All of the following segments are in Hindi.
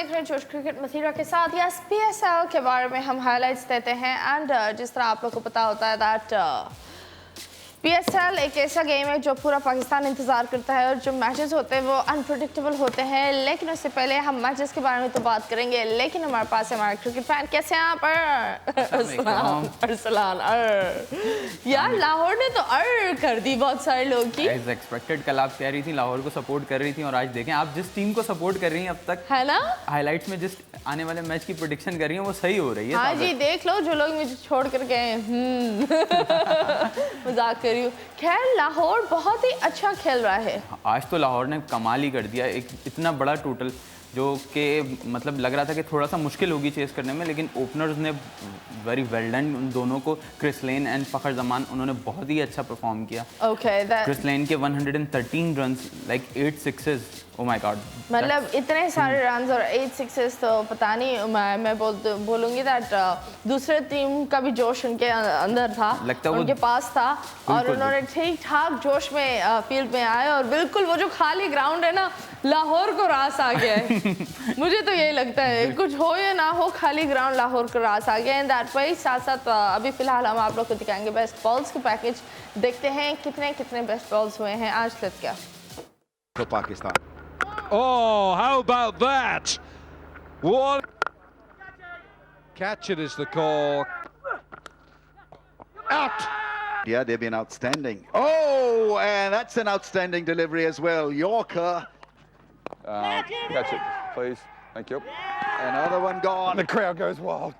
देख रहे हैं जोश क्रिकेट मथुरा के साथ। यस, पीएसएल के बारे में हम हाइलाइट्स देते हैं एंड जिस तरह आप लोग को पता होता है दैट पीएसएल एक ऐसा गेम है जो पूरा पाकिस्तान इंतजार करता है और जो मैचेस होते हैं वो अनप्रेडिक्टेबल होते हैं। लेकिन उससे पहले हम मैचेस के बारे में तो बात करेंगे, लेकिन हमारे पास है हमारे क्रिकेट फैन। कैसे हैं आप? अरसलान यार, लाहौर ने तो कर दी बहुत सारे लोग की। एज एक्सपेक्टेड कल आप कह रही थी लाहौर को सपोर्ट कर रही थी और आज देखें आप जिस टीम को सपोर्ट कर रही हैं अब तक, है ना, हाइलाइट्स में जिस आने वाले मैच की प्रेडिक्शन कर रही हैं वो सही हो रही है। हाँ जी, देख लो जो लोग मुझे छोड़ कर गए। मजाक कर रही हूँ। खैर, लाहौर बहुत ही अच्छा खेल रहा है आज तो। लाहौर ने कमाल ही कर दिया, एक इतना बड़ा टोटल जो कि मतलब लग रहा था कि थोड़ा सा मुश्किल होगी चेस करने में, लेकिन ओपनर्स ने वेरी वेल डन। उन दोनों को, Chris Lynn and Fakhar Zaman, उन्होंने बहुत ही अच्छा परफॉर्म किया। क्रिस लेन के 113 runs, like 8 sixes. Oh my God, मतलब इतने सारे रन्स और 8 सिक्सेस, तो पता नहीं, मैं बोलूँगी दैट दूसरे टीम का भी जोश उनके अंदर था, लगता है उनके पास था और उन्होंने ठीक ठाक जोश में फील्ड में आए और बिल्कुल वो जो खाली ग्राउंड है ना, लाहौर को रास आ गया है। मुझे तो यही लगता है, कुछ हो या ना हो, खाली ग्राउंड लाहौर को रास आ गया है। दैट वाइज साथ साथ अभी फिलहाल हम आप लोग को दिखाएंगे बेस्ट बॉल्स के पैकेज। देखते हैं कितने बेस्ट बॉल्स हुए हैं आज। लेट्स क्या for Pakistan. Oh, how about that? What? Catch it is the call. Out. Yeah, they've been outstanding. Oh, and that's an outstanding delivery as well. Yorker. Catch it, please. Thank you. Another one gone. The crowd goes wild.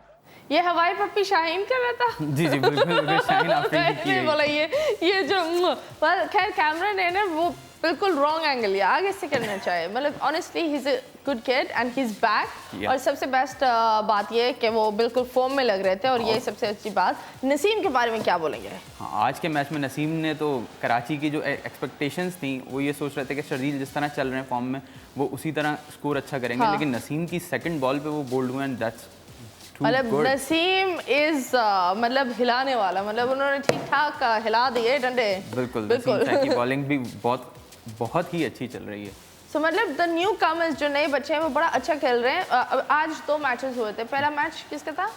ये हवाई पप्पी शाहीन कर रहा था। जी जी बिल्कुल, शाहीन आपने बोला ये जो खैर कैमरा ने ना वो बिल्कुल रॉन्ग एंगल लिया, आगे से करना चाहिए। मतलब honestly he is a good kid and he is back. और सबसे बेस्ट बात ये है कि वो बिल्कुल फॉर्म में लग रहे थे और ये सबसे अच्छी बात। नसीम के बारे में क्या बोलेंगे? हाँ, आज के मैच में नसीम ने तो कराची की जो एक्सपेक्टेशंस थी वो ये सोच रहे थे कि शर्जील जिस तरह चल रहे हैं फॉर्म में वो उसी तरह स्कोर अच्छा करेंगे। हाँ। लेकिन नसीम की सेकंड बॉल पे वो बोल्ड हुए एंड दैट्स मतलब नसीम इज मतलब हिलाने वाला, मतलब उन्होंने ठीक ठाक हिला दिए डंडे। बिल्कुल नसीम की बॉलिंग भी बहुत ही अच्छी चल रही है। So, मतलब द न्यू कमर्स जो नए बच्चे हैं वो बड़ा अच्छा खेल रहे हैं। आज 2 मैचेस हुए थे। पहला मैच किसका था?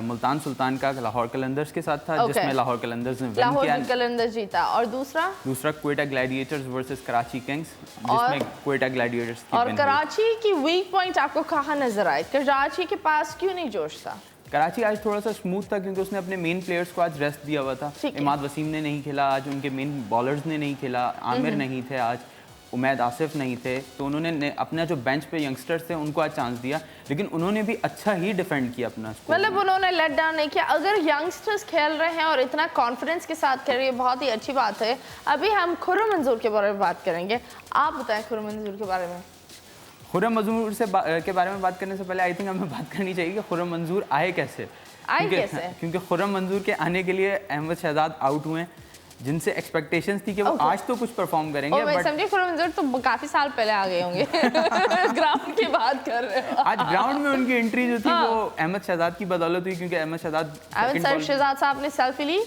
मुल्तान सुल्तान का लाहौर कलंदर्स के साथ था, जिसमें लाहौर कलंदर्स ने विन किया। कलंदर्स जीता। और दूसरा Quetta Gladiators versus Karachi Kings, जिसमें क्वेटा ग्लैडिएटर्स की और कराची की वीक पॉइंट आपको कहाँ नजर आए? कराची के पास क्यों नहीं जोश था? कराची आज थोड़ा सा स्मूथ था क्योंकि उसने अपने मेन प्लेयर्स को आज रेस्ट दिया हुआ था। इमाद वसीम ने नहीं खेला आज, उनके मेन बॉलर्स ने नहीं खेला, आमिर नहीं थे आज, उमैद आसिफ नहीं थे, तो उन्होंने अपना जो बेंच पे यंगस्टर्स थे उनको आज चांस दिया, लेकिन उन्होंने भी अच्छा ही डिफेंड किया अपना स्कोर। मतलब उन्होंने लेट डाउन नहीं किया। अगर यंगस्टर्स खेल रहे हैं और इतना कॉन्फिडेंस के साथ खेल रहे हैं, बहुत ही अच्छी बात है। अभी हम खुर्रम मंजूर के बारे में बात करेंगे। आप बताएं खुर्रम मंजूर के बारे में। खुर्रम मंजूर के बारे में बात करने से पहले आई थिंक हमें बात करनी चाहिए कि खुर्रम मंजूर आए कैसे। क्योंकि खुर्रम मंजूर के आने के लिए अहमद शहजाद आउट हुए, जिनसे एक्सपेक्टेशंस थी कि वो आज तो कुछ परफॉर्म करेंगे। मैं समझी खुर्रम मंजूर तो काफी साल पहले आ गए होंगे। ग्राउंड की बात कर रहे हो। आज ग्राउंड में उनकी एंट्री जो थी वो अहमद शहजाद की बदौलत हुई, क्योंकि अहमद शहजाद साहब ने सेल्फी ली,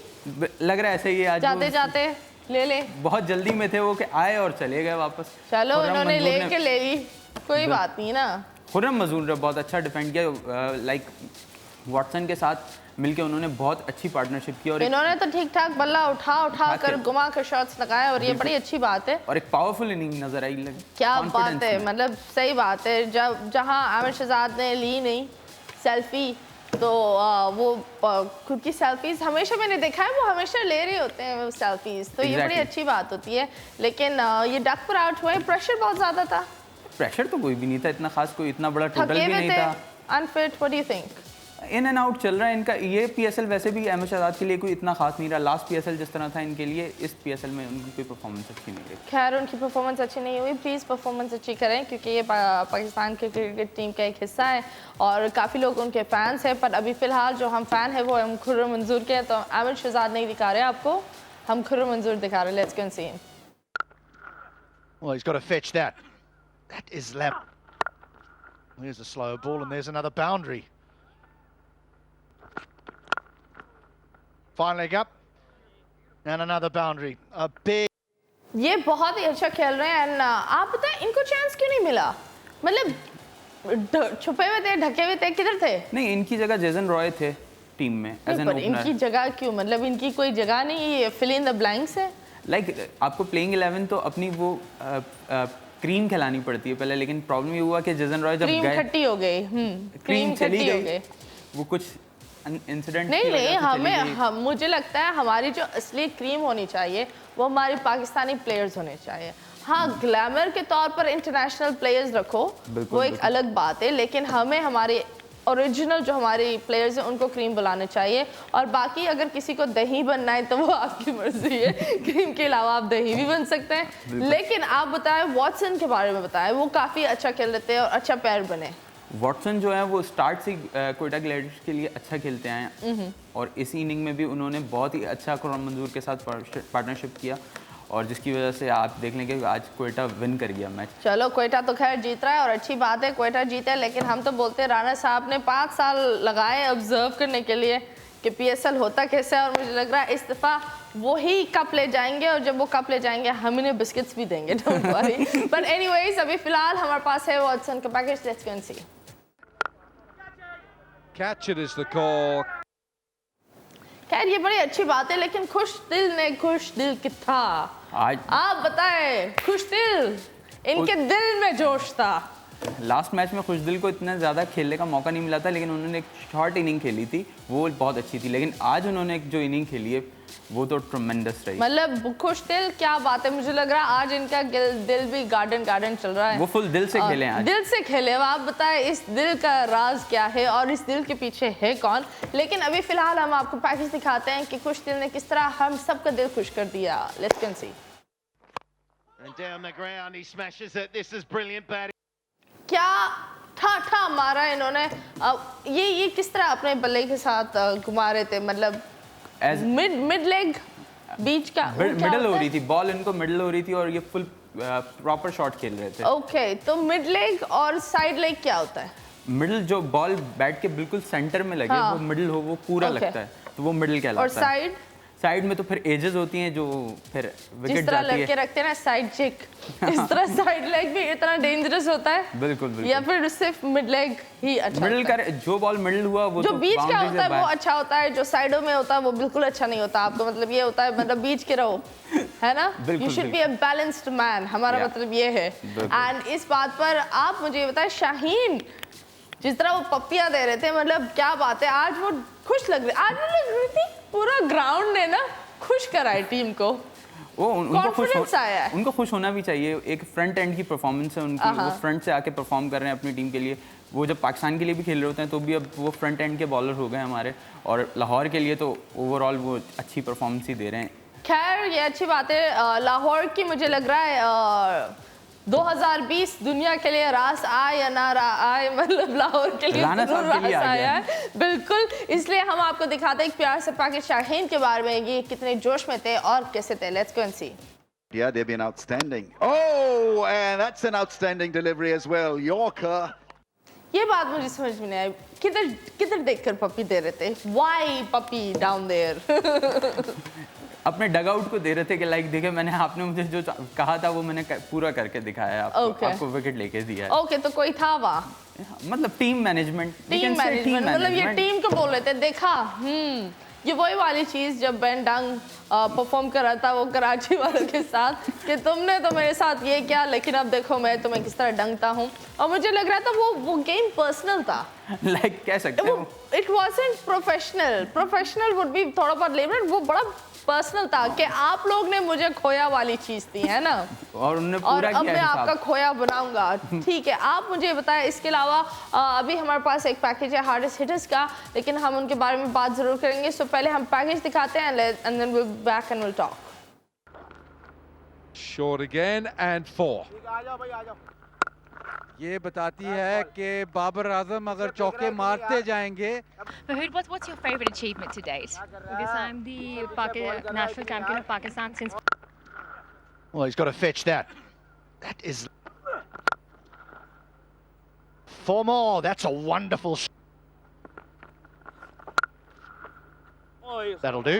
लग रहा है ऐसे ही आज जाते जाते ले बहुत जल्दी में थे वो कि आए और चले गए वापस। चलो उन्होंने लेके ले ली, कोई बात नहीं ना। खुर्रम मंजूर ने बहुत अच्छा डिफेंड किया, लाइक वॉटसन के साथ मिलके उन्होंने बहुत अच्छी पार्टनरशिप की और इन्होंने तो ठीक ठाक बल्ला उठा कर घुमा कर शॉट्स लगाए और ये बड़ी अच्छी बात है। और एक पावरफुल इनिंग नजर आई। क्या बात है, मतलब सही बात है। जब जहां आमिर शहजाद ने ली नहीं सेल्फी, तो वो खुद की सेल्फीज हमेशा मैंने देखा है, वो हमेशा ले रहे होते हैं वो सेल्फीज, तो ये बड़ी अच्छी बात होती है। लेकिन ये डक पर आउट हुए, प्रेशर बहुत ज्यादा था। प्रेशर तो कोई भी नहीं था इतना खास, कोई इतना बड़ा टोटल भी नहीं था। Unfit, what do you think? In and out चल रहा है इनका। ये पीएसएल वैसे भी अहमद शहजाद के लिए कोई इतना खास नहीं रहा। लास्ट पीएसएल जिस तरह था इनके लिए, इस पीएसएल में उनकी कोई परफॉर्मेंस अच्छी नहीं रही। खैर, उनकी परफॉर्मेंस अच्छी नहीं हुई। प्लीज़ परफॉर्मेंस अच्छी करें, क्योंकि ये पाकिस्तान की क्रिकेट टीम का एक हिस्सा है और काफ़ी लोग उनके फैंस हैं। पर अभी फ़िलहाल जो हम फ़ैन है वो हम खुर्रम मंजूर के हैं, तो आमिर शहजाद नहीं दिखा रहे आपको, हम खुर्रम मंजूर दिखा रहे हैं। Let's go and see him. Well, he's got to fetch that. That is lap. Here's a slow ball and there's another boundary. Finally up and another boundary. A big. ये बहुत ही अच्छा खेल रहे हैं एंड आप बताएं इनको चांस क्यों नहीं मिला? मतलब छुपे हुए थे, ढके हुए थे, किधर थे? नहीं, इनकी जगह जेसन रॉय थे टीम में एज एन पर इनकी ओपनर। जगह क्यों, मतलब इनकी कोई जगह नहीं, ये फिल इन द ब्लैंक्स है। लाइक आपको प्लेइंग 11 तो अपनी वो क्रीम खिलानी पड़ती है पहले, लेकिन प्रॉब्लम ये हुआ कि जेसन रॉय जब क्रीम गए, खट्टी हो गई। क्रीम चली खट्टी हो गई, वो कुछ इंसिडेंट नहीं, मुझे लगता है हमारी जो असली क्रीम होनी चाहिए वो हमारी पाकिस्तानी प्लेयर्स होने चाहिए। हाँ, ग्लैमर के तौर पर इंटरनेशनल प्लेयर्स रखो, वो एक अलग बात है, लेकिन हमें हमारे ओरिजिनल जो हमारी प्लेयर्स हैं उनको क्रीम बुलाने चाहिए। और बाकी अगर किसी को दही बनना है तो वो आपकी मर्जी है, क्रीम के अलावा आप दही भी बन सकते हैं। लेकिन आप बताएं वॉटसन के बारे में बताएं, वो काफ़ी अच्छा खेल लेते हैं और अच्छा पैर बने। वॉटसन जो है वो स्टार्ट से कोयटा ग्लैडिएटर्स के लिए अच्छा खेलते हैं और इस इनिंग में भी उन्होंने बहुत ही अच्छा खुर्रम मंजूर के साथ पार्टनरशिप किया और जिसकी वजह से आप देख लेंगे आज कोयटा विन कर गया मैच। चलो, कोयटा तो खैर जीत रहा है और अच्छी बात है, कोयटा जीते, लेकिन हम तो बोलते हैं राणा साहब ने 5 साल लगाए ऑब्जर्व करने के लिए कि PSL होता कैसे है, और मुझे लग रहा है इस दफ़ा वही कप ले जाएंगे और जब वो कप ले जाएंगे हम इन्हें बिस्किट्स भी देंगे, डोंट वरी। बट एनीवेज, अभी फिलहाल हमारे पास है वॉटसन का package, let's go and see. Catch it is the call. खैर ये बड़ी अच्छी बात है, लेकिन खुश दिल कितना आज आप बताएं, खुश दिल, इनके दिल में जोश था। लास्ट मैच में खुशदिल को इतना ज़्यादा खेलने का मौका नहीं मिला था, लेकिन उन्होंने एक शॉर्ट इनिंग खेली थी, वो बहुत अच्छी थी, लेकिन आज उन्होंने जो इनिंग खेली है वो तो ट्रमेंडस रही। मतलब खुश दिल, क्या बात है, मुझे लग रहा है आज इनका दिल भी गार्डन चल रहा है। वो फुल दिल से खेले हैं आज। दिल से खेले। अब आप बताएं इस दिल का राज क्या है और इस दिल के पीछे है कौन। लेकिन अभी फिलहाल हम आपको पैकेज दिखाते हैं कि खुश दिल ने किस तरह हम सबका दिल खुश कर दिया। Let's go see. And down the ground, he smashes it. This is brilliant batting. क्या ठा मारा इन्होंने। ये किस तरह अपने बल्ले के साथ घुमा रहे थे, मतलब मिड लेग बीच का मिडल हो रही थी बॉल, इनको मिडल हो रही थी और ये फुल प्रॉपर शॉट खेल रहे थे। ओके, तो मिड लेग और साइड लेग क्या होता है? मिडल जो बॉल बैट के बिल्कुल सेंटर में लगे, हाँ। वो मिडल हो, वो पूरा लगता है, तो वो मिडल कहलाता और है। साइड? साइड में तो फिर एजेस होती हैं जो फिर विकेट जिस तरह जाती लड़के है। रखते हैं ना साइड चिक, इस तरह साइड लेग भी इतना डेंजरस होता है। बिल्कुल बिल्कुल। या फिर सिर्फ मिड लेग ही अच्छा मिडल होता का है? जो बॉल मिडल हुआ वो जो तो बीच का boundary होता से है वो बाहर। अच्छा होता है, जो साइडों में होता है वो बिल्कुल अच्छा नहीं होता। आपका मतलब ये होता है, मतलब बीच के रहो, है ना? You should be a balanced man, हमारा मतलब ये है। एंड इस बात पर आप मुझे ये बताएं, शाहीन जिस तरह वो पप्पियां दे रहे थे, मतलब क्या बात है, आज वो खुश लग रही थी। पूरा ग्राउंड ने ना खुश कराई टीम को। उनको खुश होना भी चाहिए। एक फ्रंट एंड की परफॉर्मेंस है उनकी, वो फ्रंट से आके परफॉर्म कर रहे हैं अपनी टीम के लिए। वो जब पाकिस्तान के लिए भी खेल रहे होते हैं तो भी अब वो फ्रंट एंड के बॉलर हो गए हमारे, और लाहौर के लिए तो ओवरऑल वो अच्छी परफॉर्मेंस ही दे रहे हैं। खैर ये अच्छी बात है। लाहौर की मुझे लग रहा है 2020 दुनिया के लिए रास आए या ना आए, मतलब लाहौर के लिए रास आया है बिल्कुल। इसलिए हम आपको दिखाते हैं एक प्यार से पैकेज शाहीन के बारे में, ये कितने जोश में थे और कैसे थे। Let's go and see. Yeah, they've been outstanding. Oh, and that's an outstanding delivery as well. Yorker. ये बात मुझे समझ में नहीं आई, किधर देखकर पप्पी दे रहे थे? Why puppy down there? अपने डगआउट को दे रहे थे कि लाइक देखे मैंने, आपने मुझे जो कहा था वो मैंने पूरा करके दिखाया है आपको। आपको विकेट लेके दिया है। ओके, तो कोई था वहाँ? मतलब टीम मैनेजमेंट, मतलब ये टीम को बोल रहे थे। देखा, ये वही वाली चीज जब बेन डंग परफॉर्म कर रहा था वो कराची वालों के साथ कि तुमने तो मेरे साथ ये किया, लेकिन अब देखो मैं तुम्हें किस तरह डंगता हूँ। और मुझे लग रहा था वो गेम पर्सनल था, लाइक कह सकते हो। It wasn't professional would be थोड़ा बहुत लेवल, वो बड़ा पर्सनल था कि आप लोग ने मुझे खोया वाली चीज थी, है ना? और उन्होंने पूरा किया। अब मैं आपका खोया बनाऊंगा। ठीक है, आप मुझे बताएं इसके अलावा अभी हमारे पास एक पैकेज है हार्डेस्ट हिटर्स का, लेकिन हम उनके बारे में बात जरूर करेंगे। सो पहले हम पैकेज दिखाते हैं and then we will back and will talk. Short again and 4. ये बताती है कि बाबर आजम अगर चौके मारते जाएंगे। Fahid, what's your favorite achievement to date? Because I'm the national champion of Pakistan since. Well, he's got to fetch that. That is 4 more. That's a wonderful That'll do.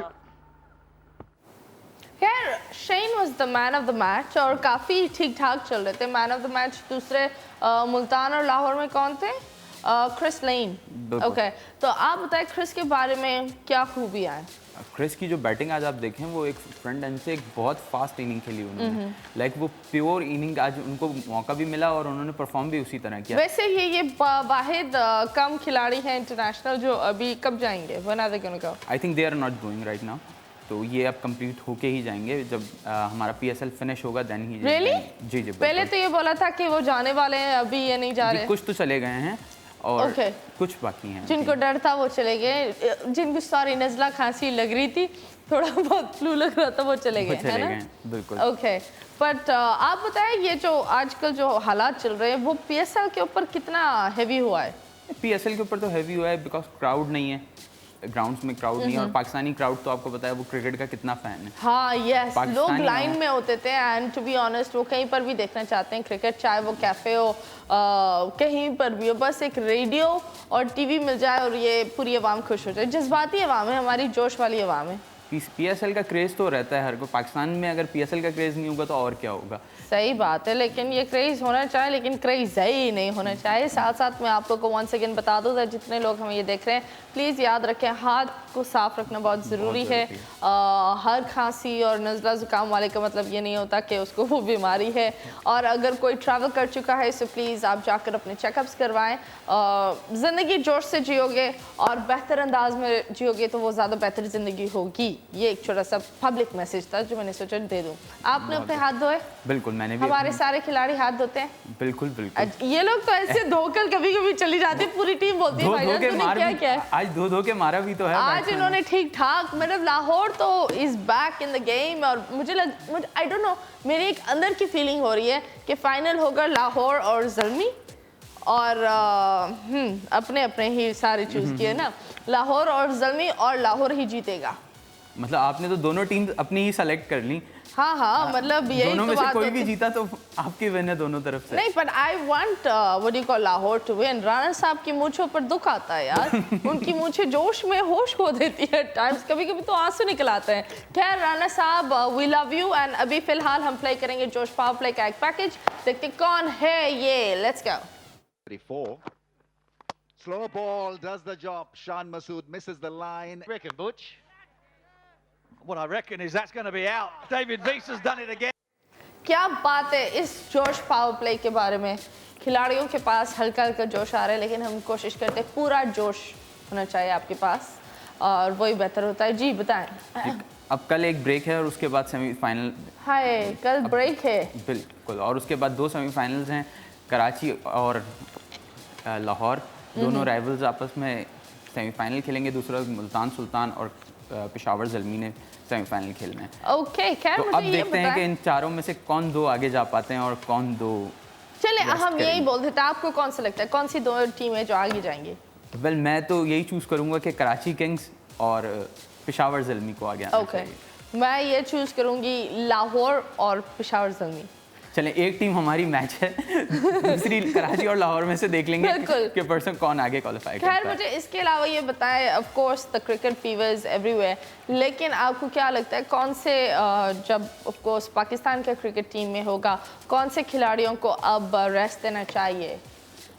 खैर Shane was the man of the match और काफ़ी ठीक ठाक चल रहे थे। मैन ऑफ द मैच दूसरे मुल्तान और लाहौर में कौन थे? क्रिस लेन। ओके, तो आप बताएं क्रिस के बारे में क्या खूबियाँ हैं? क्रिस की जो बैटिंग आज आप देखें, वो एक फ्रंट एंड से एक बहुत फास्ट इनिंग खेली उन्होंने। लाइक वो प्योर इनिंग, आज उनको मौका भी मिला और उन्होंने परफॉर्म भी उसी तरह किया। वैसे ये वाहिद कम खिलाड़ी हैं इंटरनेशनल जो अभी कब जाएंगे? When are they gonna go? I think they are not going right now. तो ये अब कंप्लीट होके ही जाएंगे जब हमारा PSL फिनिश होगा, देन ही Really? जी जी। पहले तो ये बोला था कि वो जाने वाले हैं, अभी ये नहीं जा रहे। कुछ तो चले गए हैं और Okay. कुछ बाकी हैं। जिनको डर था वो चले गए, जिनको सॉरी नज़ला खांसी लग रही थी, थोड़ा बहुत फ्लू लग रहा था, वो चले गए, है ना? बिल्कुल। ओके, बट आप बताएं ये जो आजकल जो हालात चल रहे हैं वो PSL के ऊपर कितना हैवी हुआ है? PSL के ऊपर तो हैवी हुआ है बिकॉज क्राउड नहीं है, ग्राउंड्स में क्राउड नहीं है, और पाकिस्तानी क्राउड तो आपको पता है वो क्रिकेट का कितना फैन है। हाँ यस, लोग पाकिस्तानी लाइन में होते थे एंड टू बी ऑनेस्ट वो कहीं पर भी देखना चाहते हैं क्रिकेट, चाहे वो कैफे हो कहीं पर भी हो, बस एक रेडियो और TV मिल जाए और ये पूरी आवाम खुश हो जाए। जज्बाती आवाम है हमारी, जोश वाली आवाम है। PSL का क्रेज़ तो रहता है हर को। पाकिस्तान में अगर PSL का क्रेज़ नहीं होगा तो और क्या होगा? सही बात है, लेकिन ये क्रेज़ होना चाहिए, लेकिन क्रेज़ ही नहीं होना चाहिए। साथ साथ मैं आप लोग को वंस अगेन बता दूँ जितने लोग हमें ये देख रहे हैं, प्लीज़ याद रखें हाथ को साफ़ रखना बहुत ज़रूरी है। हर खांसी और नज़ला ज़ुकाम वाले का मतलब ये नहीं होता कि उसको वो बीमारी है, और अगर कोई ट्रैवल कर चुका है तो प्लीज़ आप जाकर अपने चेकअप्स करवाएं। ज़िंदगी जोश से जियोगे और बेहतर अंदाज में जियोगे तो वो ज़्यादा बेहतर ज़िंदगी होगी। ये एक छोटा सा पब्लिक मैसेज था जो मैंने सोचा दे दूँ। आपने अपने हाथ धोए? बिल्कुल, मैंने भी। हमारे सारे खिलाड़ी हाथ धोते हैं? बिल्कुल बिल्कुल। ये लोग तो ऐसे धोकर कभी कभी चली जाती है, पूरी टीम बोलती है भाईजान तूने क्या क्या है? आज धो के मारा भी तो है। आज इन्होंने ठीक ठाक, मतलब लाहौर तो is back in the game, और मुझे आई डोंट नो, मेरी एक अंदर की फीलिंग हो रही है कि फाइनल होगा लाहौर और ज़ल्मी, और अपने अपने ही सारे चूज किए ना, लाहौर और ज़ल्मी, और लाहौर ही जीतेगा। मतलब आपने तो दोनों टीम अपनी ही सेलेक्ट कर ली। हाँ, मतलब यही दोनों तो में से बात कोई होती भी जीता तो आपकी विन है दोनों तरफ से। नहीं, but I want what do you call Lahore to win. Rana साहब की मूंछों पर दुख आता है यार। उनकी मूंछें जोश में होश खो देती है टाइम्स, कभी कभी तो आंसू निकल आते हैं। खैर राणा साहब, वी लव यू, एंड अभी फिलहाल हम प्ले करेंगे जोश पावर प्ले का एक पैकेज। देखते कौन है ये, let's go. 34. Slow ball does the job. Shan Masood misses the line. Reckon, Butch? What I reckon is that's going to be out. David Weiss has done it again. क्या बात है इस जोश पावर प्ले के बारे में। खिलाड़ियों के पास हल्का हल्का जोश आ रहा है, लेकिन हम कोशिश करते हैं पूरा जोश होना चाहिए आपके पास, और वही बेहतर होता है। जी बताएं। अब कल एक ब्रेक है और उसके बाद सेमीफाइनल। हाय, कल ब्रेक है? बिल्कुल, और उसके बाद 2 सेमीफाइनल्स हैं, कराची और लाहौर, दोनों राइवल्स आपस में सेमीफाइनल खेलेंगे। दूसरा मुल्तान सुल्तान और पेशावर ज़ल्मी ने सेमीफाइनल खेलना है। ओके, खैर तो मुझे अब ये देखते हैं कि बताएं, इन चारों में से कौन 2 आगे जा पाते हैं और कौन 2। चले rest हम यही करेंगे। बोल देते हैं, आपको कौन सा लगता है कौन सी 2 टीमें जो आगे जाएंगी? वेल मैं तो यही चूज़ करूंगा कि कराची किंग्स और पेशावर ज़ल्मी को आगे आना ओके, चाहिए। मैं ये चूज करूंगी लाहौर और पेशावर ज़ल्मी। चलें, एक टीम हमारी मैच है, दूसरी कराची और लाहौर में से देख लेंगे बिल्कुल। कि पर्सन कौन आगे क्वालिफाई करता है। खैर मुझे इसके अलावा ये बताएं, of course the cricket fever is everywhere, लेकिन आपको क्या लगता है कौन से जब ऑफ कोर्स पाकिस्तान का क्रिकेट टीम में होगा, कौन से खिलाड़ियों को अब रेस्ट देना चाहिए?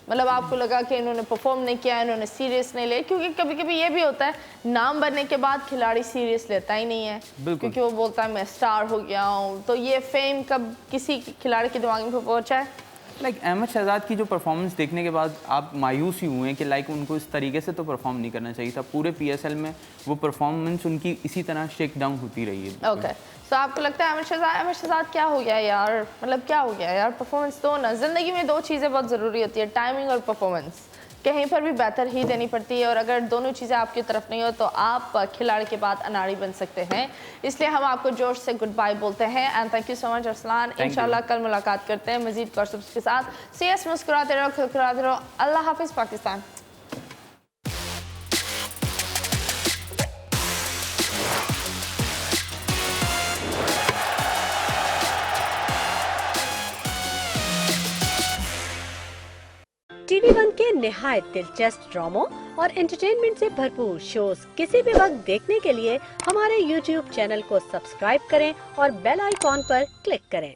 मतलब आपको लगा कि इन्होंने परफॉर्म नहीं किया, इन्होंने सीरियस नहीं ले, क्योंकि कभी कभी ये भी होता है नाम बनने के बाद खिलाड़ी सीरियस लेता ही नहीं है, क्योंकि वो बोलता है मैं स्टार हो गया हूँ। तो ये फेम कब किसी खिलाड़ी के दिमाग में पहुंचा है? लाइक अहमद शहजाद की जो परफॉर्मेंस देखने के बाद आप मायूस ही हुए कि लाइक उनको इस तरीके से तो परफॉर्म नहीं करना चाहिए था। पूरे PSL में वो परफॉर्मेंस उनकी इसी तरह शेक डाउन होती रही है। ओके, तो आपको लगता है अहमद शहजाद क्या हो गया यार? मतलब क्या हो गया यार? परफॉर्मेंस तो ना, ज़िंदगी में 2 चीज़ें बहुत ज़रूरी होती है, टाइमिंग और परफॉर्मेंस। कहीं पर भी बेहतर ही देनी पड़ती है, और अगर दोनों चीज़ें आपकी तरफ नहीं हो तो आप खिलाड़ी के बाद अनाड़ी बन सकते हैं। इसलिए हम आपको जोश से गुड बाय बोलते हैं, and thank you so much Arsalan. इंशाल्लाह कल मुलाकात करते हैं मजीद कॉन्सेप्ट्स के साथ। CS मुस्कुराते रहो, खुलखुलाते रहो। अल्लाह हाफिज़ पाकिस्तान। टीवी वन के निहायत दिलचस्प ड्रामों और एंटरटेनमेंट से भरपूर शोज किसी भी वक्त देखने के लिए हमारे YouTube चैनल को सब्सक्राइब करें और बेल आइकॉन पर क्लिक करें।